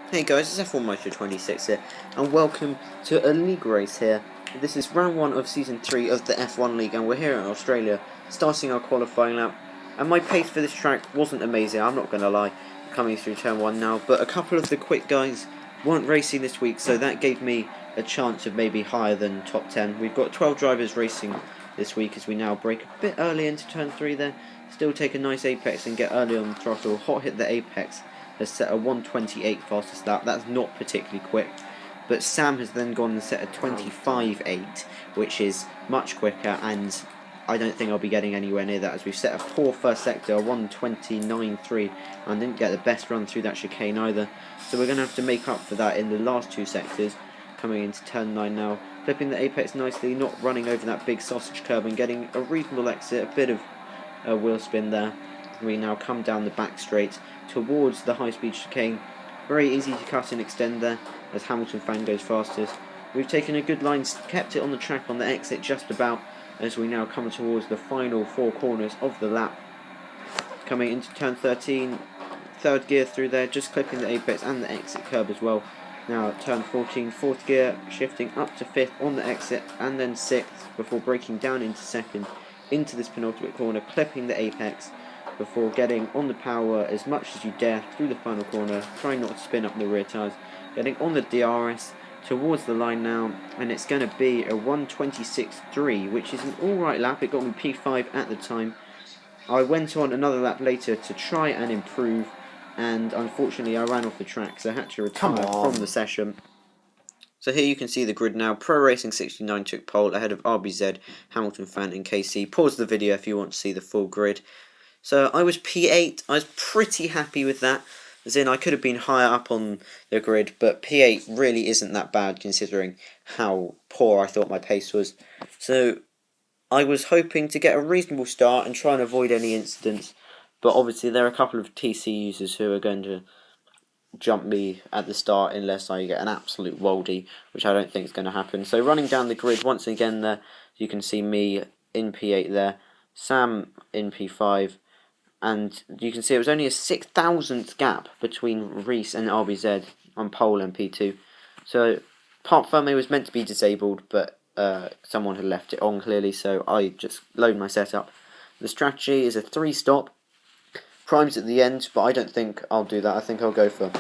Hey guys, it's F1 Motor 26 here, and welcome to a league race here. This is round 1 of season 3 of the F1 League, and we're here in Australia, starting our qualifying lap. And my pace for this track wasn't amazing, I'm not going to lie, coming through turn 1 now, but a couple of the quick guys weren't racing this week, so that gave me a chance of maybe higher than top 10. We've got 12 drivers racing this week as we now brake a bit early into turn 3 there, still take a nice apex and get early on the throttle, hot hit the apex. Has set a 1:28 fastest lap. That's not particularly quick, but Sam has then gone and set a 25.8, which is much quicker, and I don't think I'll be getting anywhere near that, as we've set a poor first sector, a 1:29.3, and didn't get the best run through that chicane either. So we're going to have to make up for that in the last two sectors, coming into turn 9 now, clipping the apex nicely, not running over that big sausage curb and getting a reasonable exit, a bit of wheel spin there. We now come down the back straight towards the high-speed chicane. Very easy to cut and extend there as Hamilton Fan goes fastest. We've taken a good line, kept it on the track on the exit just about, as we now come towards the final four corners of the lap. Coming into turn 13, third gear through there, just clipping the apex and the exit curb as well. Now at turn 14, fourth gear, shifting up to fifth on the exit and then sixth before braking down into second into this penultimate corner, clipping the apex before getting on the power as much as you dare through the final corner, trying not to spin up the rear tyres, getting on the DRS towards the line now, and it's going to be a 1:26.3, which is an alright lap. It got me P5 at the time. I went on another lap later to try and improve, and unfortunately I ran off the track, so I had to retire from the session. So here you can see the grid now. Pro Racing 69 took pole ahead of RBZ, Hamilton Fan and KC. Pause the video if you want to see the full grid. So I was P8, I was pretty happy with that, as in I could have been higher up on the grid, but P8 really isn't that bad considering how poor I thought my pace was. So I was hoping to get a reasonable start and try and avoid any incidents, but obviously there are a couple of TC users who are going to jump me at the start unless I get an absolute worldie, which I don't think is going to happen. So running down the grid once again there, you can see me in P8 there, Sam in P5, and you can see it was only a 6,000th gap between Reese and RBZ on pole and P2. So Parc Fermé was meant to be disabled, but someone had left it on clearly, so I just load my setup. The strategy is a 3-stop, primes at the end, but I don't think I'll do that. I think I'll go for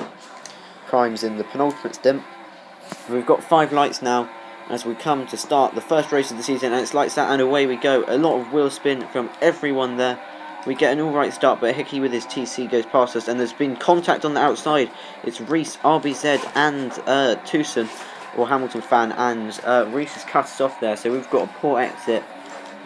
primes in the penultimate stint. We've got 5 lights now as we come to start the first race of the season, and it's lights out and away we go. A lot of wheel spin from everyone there. We get an alright start, but Hickey with his TC goes past us, and there's been contact on the outside. It's Reese, RBZ, and Tucson, or Hamilton Fan, and Reese has cut us off there, so we've got a poor exit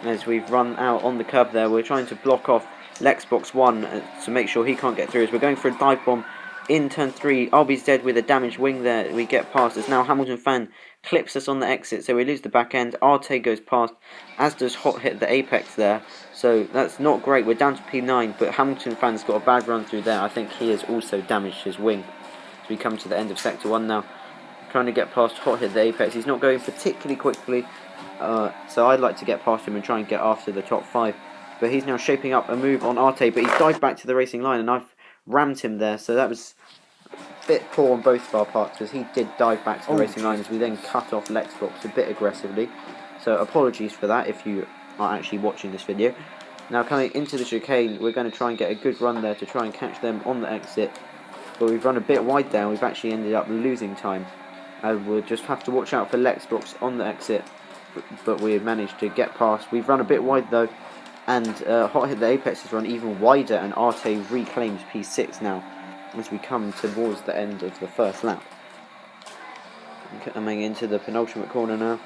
as we've run out on the curb there. We're trying to block off Lexbox 1 to make sure he can't get through, as we're going for a dive bomb in turn 3. RBZ with a damaged wing there, we get past us. Now Hamilton Fan clips us on the exit, so we lose the back end. Arte goes past, as does Hot hit the apex there, so that's not great. We're down to P9, but Hamilton Fan's got a bad run through there. I think he has also damaged his wing. So we come to the end of sector 1 now, trying to get past Hot hit the apex. He's not going particularly quickly, so I'd like to get past him and try and get after the top 5, but he's now shaping up a move on Arte, but he's dived back to the racing line, and I've rammed him there, so that was a bit poor on both of our parts, because he did dive back to the racing line as we then cut off Lexbox a bit aggressively. So apologies for that if you are actually watching this video. Now coming into the chicane, we're going to try and get a good run there to try and catch them on the exit, but we've run a bit wide there and we've actually ended up losing time. We'll just have to watch out for Lexbox on the exit, but we've managed to get past. We've run a bit wide though, and Hot hit the apex has run even wider, and Arte reclaims P6 now as we come towards the end of the first lap. Coming into the penultimate corner now,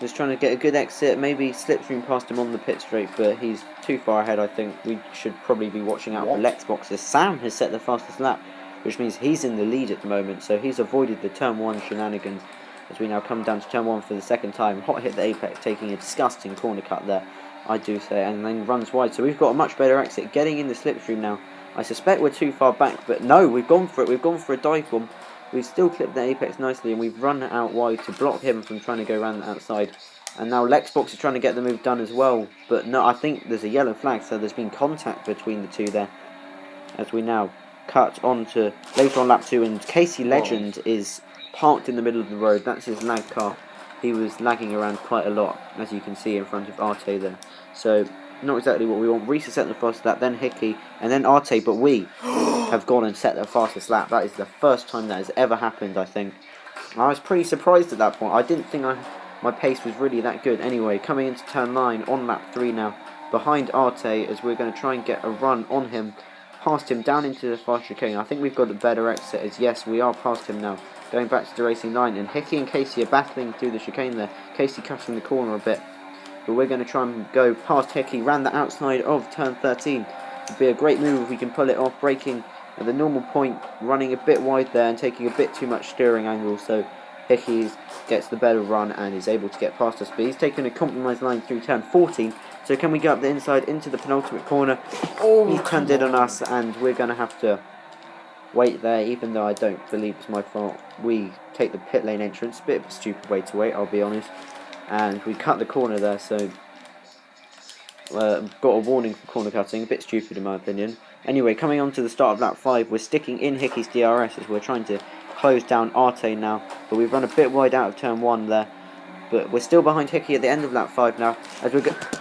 just trying to get a good exit, maybe slipstream past him on the pit straight, but he's too far ahead. I think we should probably be watching out for Lexbox, as Sam has set the fastest lap, which means he's in the lead at the moment, so he's avoided the turn 1 shenanigans as we now come down to turn 1 for the second time. Hot hit the apex, taking a disgusting corner cut there, I do say, and then runs wide, so we've got a much better exit, getting in the slipstream now. I suspect we're too far back, but no, we've gone for it. We've gone for a dive bomb. We've still clipped the apex nicely, and we've run out wide to block him from trying to go around the outside. And now Lexbox is trying to get the move done as well, but no, I think there's a yellow flag, so there's been contact between the two there, as we now cut on to later on lap 2, and Casey Legend is parked in the middle of the road. That's his lag car. He was lagging around quite a lot, as you can see in front of Arte there. So, not exactly what we want. Reese has set the fastest lap, then Hickey, and then Arte, but we have gone and set the fastest lap. That is the first time that has ever happened, I think. I was pretty surprised at that point. I didn't think my pace was really that good. Anyway, coming into turn 9 on lap 3 now, behind Arte, as we're going to try and get a run on him, past him down into the fast chicane. I think we've got a better exit, as yes, we are past him now. Going back to the racing line, and Hickey and Casey are battling through the chicane there. Casey cutting the corner a bit, but we're going to try and go past Hickey, round the outside of turn 13. It'd be a great move if we can pull it off, braking at the normal point, running a bit wide there and taking a bit too much steering angle, so Hickey gets the better run and is able to get past us, but he's taken a compromised line through turn 14. So can we go up the inside into the penultimate corner? He's turned it on us, and we're going to have to wait there, even though I don't believe it's my fault. We take the pit lane entrance, a bit of a stupid way to wait, I'll be honest, and we cut the corner there, so got a warning for corner cutting, a bit stupid in my opinion. Anyway, coming on to the start of lap 5, we're sticking in Hickey's DRS as we're trying to close down Arte now, but we've run a bit wide out of turn 1 there, but we're still behind Hickey at the end of lap 5 now, as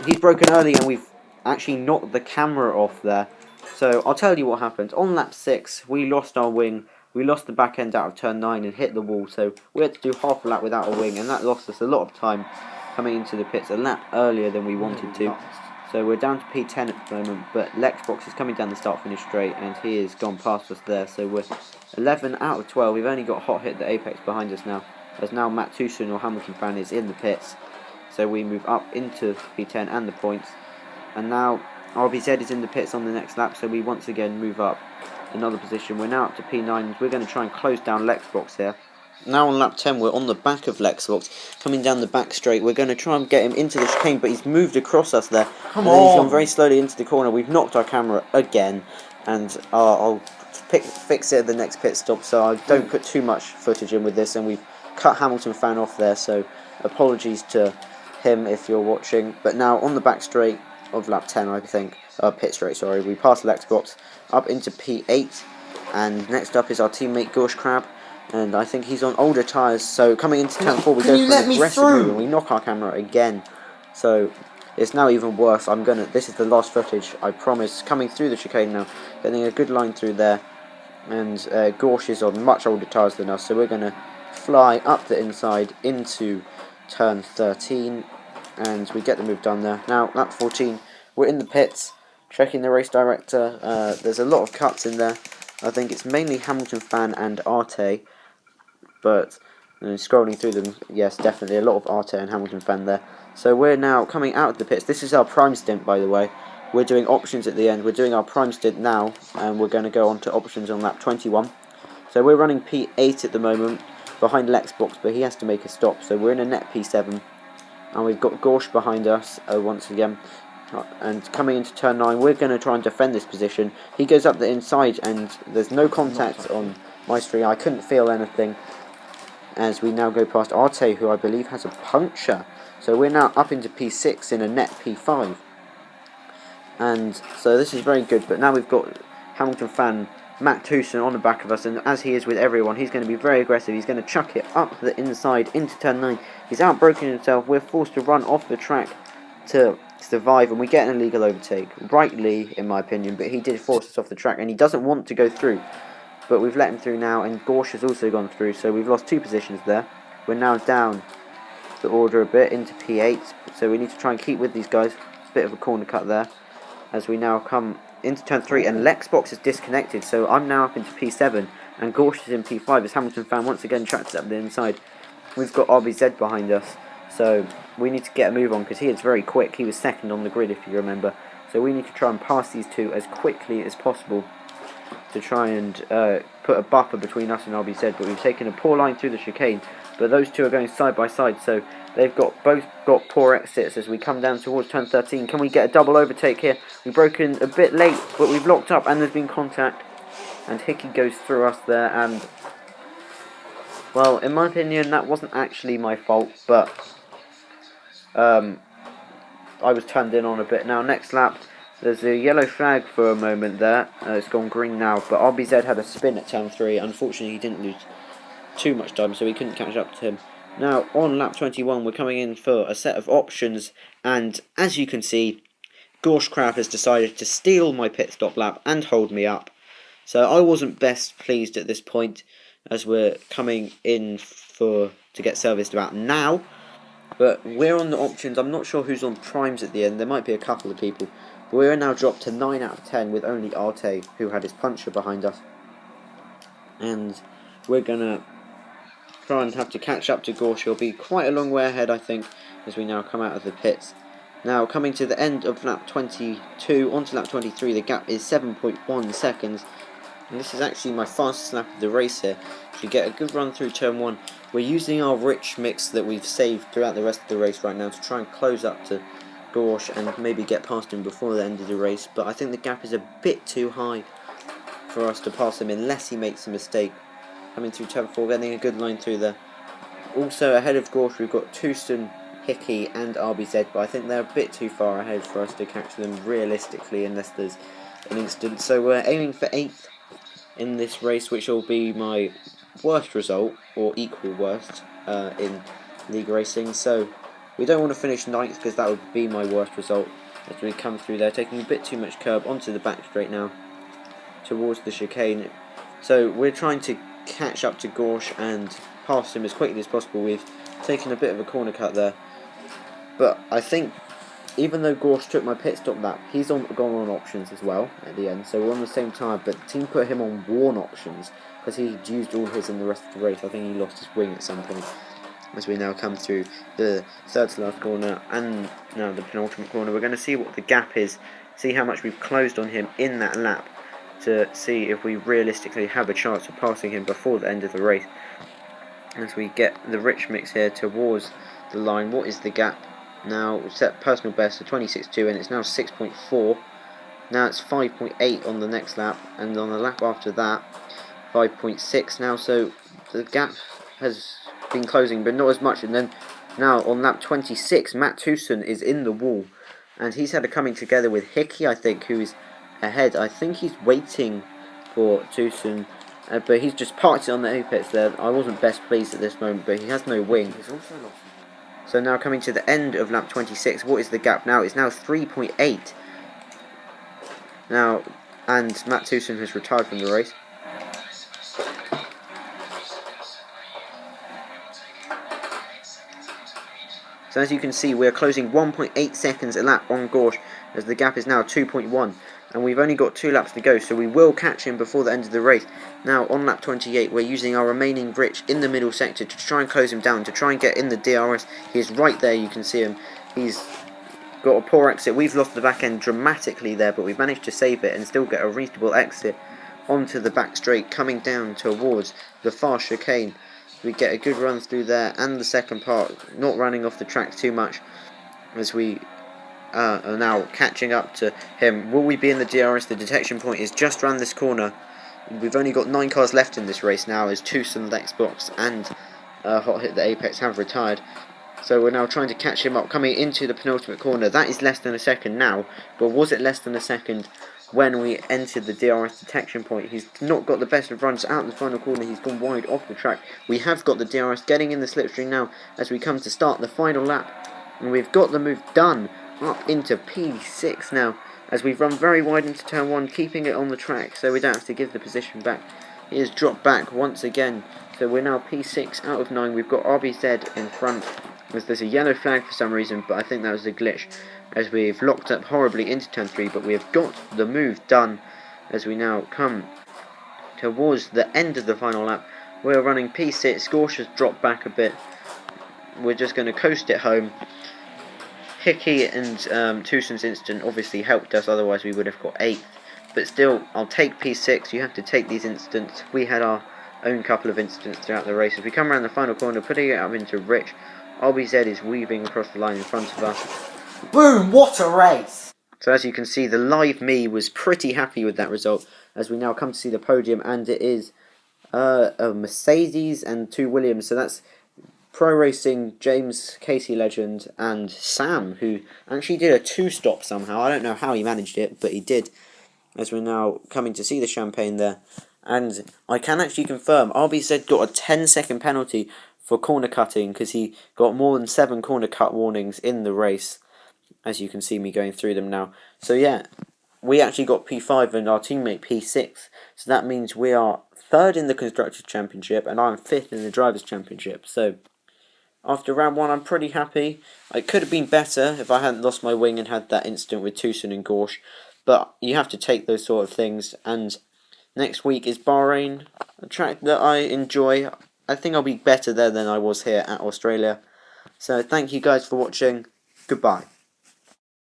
he's broken early and we've actually knocked the camera off there. So I'll tell you what happened. On lap 6, we lost our wing, we lost the back end out of turn 9 and hit the wall, so we had to do half a lap without a wing, and that lost us a lot of time coming into the pits a lap earlier than we wanted to. So we're down to P10 at the moment, but Lexbox is coming down the start-finish straight, and he has gone past us there, so we're 11 out of 12. We've only got Hot Hit the Apex behind us now, as now Matt Tucson or Hamilton fan is in the pits. So we move up into P10 and the points, and now RBZ is in the pits on the next lap, so we once again move up another position. We're now up to P9, and we're going to try and close down Lexbox here. Now on lap 10, we're on the back of Lexbox, coming down the back straight. We're going to try and get him into the chicane, but he's moved across us there. He's gone very slowly into the corner. We've knocked our camera again, and I'll fix it at the next pit stop, so I don't put too much footage in with this, and we've cut Hamilton fan off there, so apologies to him if you're watching. But now on the back straight of lap 10, I think, pit straight, sorry, we passed Lexbox up into P8, and next up is our teammate Gorsh Crab, and I think he's on older tyres, so coming into turn 4 we go for an aggressive move and we knock our camera again, so it's now even worse. This is the last footage, I promise, coming through the chicane now, getting a good line through there, and Gorsh is on much older tyres than us, so we're going to fly up the inside into turn 13, and we get the move done there. Now, lap 14, we're in the pits, checking the race director. There's a lot of cuts in there. I think it's mainly Hamilton fan and Arte, but scrolling through them, yes, definitely a lot of Arte and Hamilton fan there. So we're now coming out of the pits. This is our prime stint, by the way. We're doing options at the end. We're doing our prime stint now, and we're going to go on to options on lap 21. So we're running P8 at the moment, behind Lexbox, but he has to make a stop, so we're in a net P7. And we've got Gorsh behind us once again. And coming into turn 9, we're going to try and defend this position. He goes up the inside, and there's no contact on Maestri. I couldn't feel anything, as we now go past Arte, who I believe has a puncture. So we're now up into P6 in a net P5. And so this is very good, but now we've got Hamilton fan Matt Tucson on the back of us, and as he is with everyone, he's going to be very aggressive. He's going to chuck it up the inside into turn 9. He's outbroken himself. We're forced to run off the track to survive, and we get an illegal overtake. Rightly, in my opinion, but he did force us off the track, and he doesn't want to go through. But we've let him through now, and Gorsh has also gone through, so we've lost 2 positions there. We're now down the order a bit into P8, so we need to try and keep with these guys. It's a bit of a corner cut there, as we now come into turn 3, and Lexbox is disconnected, so I'm now up into P7, and Gorsh is in P5 as Hamilton fan once again tracks up the inside. We've got RBZ behind us, so we need to get a move on, because he is very quick. He was second on the grid, if you remember, so we need to try and pass these two as quickly as possible to try and put a buffer between us and RBZ, but we've taken a poor line through the chicane, but those two are going side by side, so they've both got poor exits as we come down towards turn 13. Can we get a double overtake here? We've broken a bit late, but we've locked up, and there's been contact, and Hickey goes through us there, and well, in my opinion, that wasn't actually my fault, but I was turned in on a bit. Now, next lap, There's a yellow flag for a moment there. It's gone green now, but RBZ had a spin at turn 3. Unfortunately, he didn't lose too much time, so we couldn't catch up to him. Now, on lap 21, we're coming in for a set of options, and as you can see, Gorsh Crab has decided to steal my pit stop lap and hold me up. So I wasn't best pleased at this point, as we're coming in to get serviced about now. But we're on the options. I'm not sure who's on primes at the end. There might be a couple of people. But we're now dropped to 9 out of 10 with only Arte, who had his puncher behind us. And we're going to try and have to catch up to Gorsh. He'll be quite a long way ahead, I think, as we now come out of the pits. Now, coming to the end of lap 22, onto lap 23, the gap is 7.1 seconds. And this is actually my fastest lap of the race here. We get a good run through turn 1. We're using our rich mix that we've saved throughout the rest of the race right now to try and close up to Gorsh and maybe get past him before the end of the race. But I think the gap is a bit too high for us to pass him unless he makes a mistake. Coming through turn 4, getting a good line through there. Also ahead of Gorsh we've got Tewson, Hickey and RBZ, but I think they're a bit too far ahead for us to catch them realistically unless there's an incident. So we're aiming for 8th in this race, which will be my worst result, or equal worst, in league racing. So we don't want to finish 9th because that would be my worst result as we come through there, taking a bit too much curb onto the back straight now towards the chicane. So we're trying to catch up to Gorsh and pass him as quickly as possible. We've taken a bit of a corner cut there, but I think even though Gorsh took my pit stop lap, he's gone on options as well at the end, so we're on the same time, but the team put him on worn options because he used all his in the rest of the race. I think he lost his wing at some point as we now come through the third to last corner and now the penultimate corner. We're going to see what the gap is, see how much we've closed on him in that lap to see if we realistically have a chance of passing him before the end of the race. As we get the rich mix here towards the line, what is the gap? Now we've set personal best to 26.2 and it's now 6.4. Now it's 5.8 on the next lap, and on the lap after that 5.6 now, so the gap has been closing but not as much. And then now on lap 26 Matt Tewson is in the wall and he's had a coming together with Hickey, I think, who is ahead. I think he's waiting for Tewson, but he's just parked it on the apex there. I wasn't best pleased at this moment, but he has no wing. He's also not. So now coming to the end of lap 26, what is the gap now? It's now 3.8. Now, and Matt Tewson has retired from the race. So as you can see, we're closing 1.8 seconds a lap on Gorsh, as the gap is now 2.1. And we've only got 2 laps to go, so we will catch him before the end of the race. Now, on lap 28, we're using our remaining rich in the middle sector to try and close him down, to try and get in the DRS. He is right there, you can see him. He's got a poor exit. We've lost the back end dramatically there, but we've managed to save it and still get a reasonable exit onto the back straight, coming down towards the far chicane. We get a good run through there, and the second part, not running off the track too much, as we are now catching up to him. Will we be in the DRS? The detection point is just around this corner. We've only got 9 cars left in this race now, as Tewson, Lexbox and Hot Hit the Apex have retired. So we're now trying to catch him up, coming into the penultimate corner. That is less than a second now, but was it less than a second when we entered the DRS detection point? He's not got the best of runs out in the final corner. He's gone wide off the track. We have got the DRS getting in the slipstream now as we come to start the final lap, and we've got the move done up into P6 now, as we've run very wide into turn 1, keeping it on the track so we don't have to give the position back. He has dropped back once again, so we're now P6 out of 9. We've got RBZ in front, as there's a yellow flag for some reason, but I think that was a glitch, as we've locked up horribly into turn 3, but we have got the move done as we now come towards the end of the final lap. We're running P6, Gorsh has dropped back a bit. We're just going to coast it home. Hickey and Tewson's incident obviously helped us, otherwise we would have got 8th. But still, I'll take P6. You have to take these incidents. We had our own couple of incidents throughout the race. As we come around the final corner, putting it up into Rich, RBZ is weaving across the line in front of us. Boom, what a race! So as you can see, the live me was pretty happy with that result, as we now come to see the podium, and it is a Mercedes and 2 Williams. So that's Pro Racing, James, Casey Legend, and Sam, who actually did a 2-stop somehow. I don't know how he managed it, but he did, as we're now coming to see the champagne there. And I can actually confirm, RBZ got a 10-second penalty for corner cutting, because he got more than 7 corner cut warnings in the race, as you can see me going through them now. So yeah, we actually got P5 and our teammate P6, so that means we are 3rd in the Constructors' Championship, and I'm 5th in the Drivers' Championship. So after round 1, I'm pretty happy. It could have been better if I hadn't lost my wing and had that incident with Tucson and Gorsh, but you have to take those sort of things. And next week is Bahrain, a track that I enjoy. I think I'll be better there than I was here at Australia. So thank you guys for watching. Goodbye.